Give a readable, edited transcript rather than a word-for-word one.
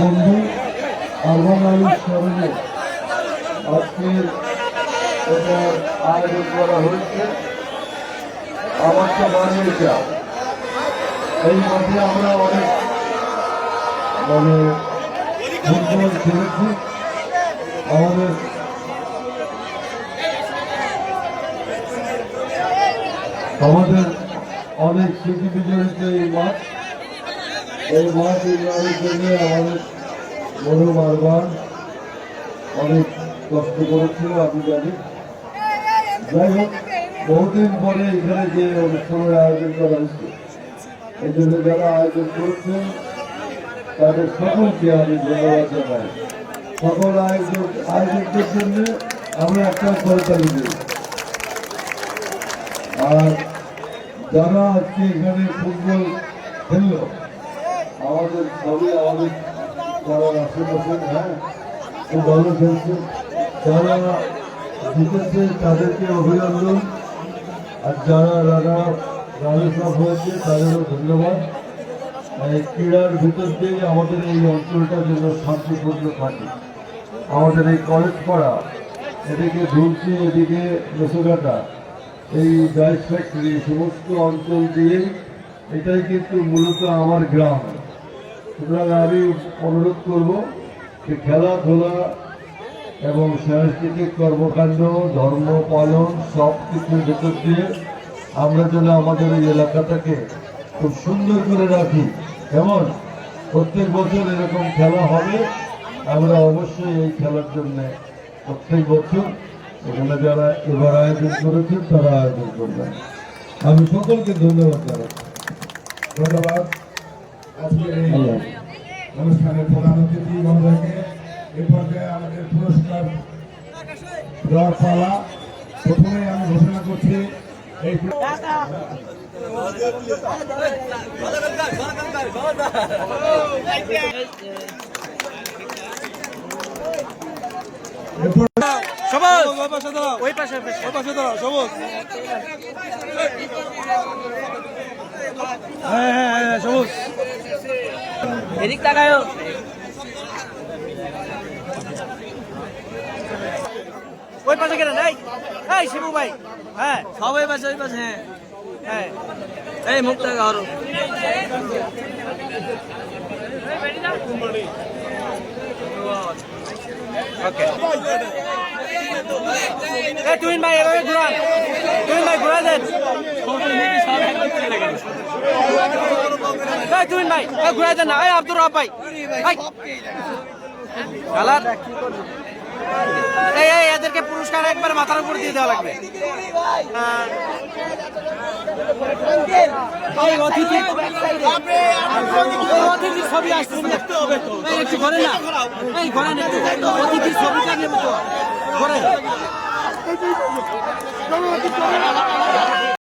বন্ধু আরমান আলীর স্মরণে আজকের এটা আয়োজন করা হয়েছে। আমার তো বাড়ি এটা, এই মাঠে আমরা অনেক ফুটবল খেলেছি। আমাদের অনেক স্মৃতি বিজড়িত এই মাঠ নির্মাণের জন্য আমাদের বড় বারবার অনেক কষ্ট করেছিল, আমি জানি। যাই হোক, বহুদিন পরে এখানে যে অনুষ্ঠানের আয়োজন করা হয়েছে, এই জন্য যারা আয়োজন করেছেন তাদের সকলকে আমি ধন্যবাদ জানাই। সকল আয়োজকদের জন্য আমরা একটা করতালি দিই। আর যারা আজকে এখানে ফুটবল খেলল, আমাদের যারা আশেপাশে খুব ভালো খেলছে, যারা জিতেছে তাদেরকে অভিনন্দন, আর যারা রানার্স আপ হয়েছে তাদেরও ধন্যবাদ। এই ক্রীড়ার ভিতর দিয়ে আমাদের এই অঞ্চলটা যেন শান্তিপূর্ণ থাকে। আমাদের এই কলেজ পাড়া, এদিকে ধুলসি, এদিকে মেসোঘাটা, এই ডাইস ফ্যাক্টরি, সমস্ত অঞ্চল দিয়ে এটাই কিন্তু মূলত আমার গ্রাম। সুতরাং আমি অনুরোধ করব যে খেলাধুলা এবং সাংস্কৃতিক কর্মকাণ্ড, ধর্ম পালন সব কিছুর ভেতর দিয়ে আমরা যেন আমাদের এই এলাকাটাকে খুব সুন্দর করে রাখি। যেমন প্রত্যেক বছর এরকম খেলা হবে, আমরা অবশ্যই এই খেলার জন্য প্রত্যেক বছর এখানে যারা এবার আয়োজন করেছেন তারা আয়োজন করবেন। আমি সকলকে ধন্যবাদ জানাচ্ছি। ধন্যবাদ। আজকের এই অনুষ্ঠানের প্রধান অতিথি মহোদয়কে। এ পর্যায়ে আমাদের পুরস্কার দেওয়ার পালা। প্রথমে আমি ঘোষণা করছি এই সবুজ এদিক তাকায়। ওই পাশে কেন নাই? এই শিবু ভাই, হ্যাঁ সব ওই পাশে হ্যাঁ হ্যাঁ। এই মুখ টাকা আরো ওকে। তুমিন ভাই এভাবে ঘুরান, তুমিন ভাই ঘুরা দেন। তুমিন ভাই ঘুরাই দেন না। এই আব্দুর রব ভাই, কালার এই এদেরকে পুরস্কার একবার মাথার উপর দিয়ে দেওয়া লাগবে। অতিথির ছবি আসছে, একটু ঘরে না, এই ঘরে না, অতিথির ছবিটা নেব তো ঘরে।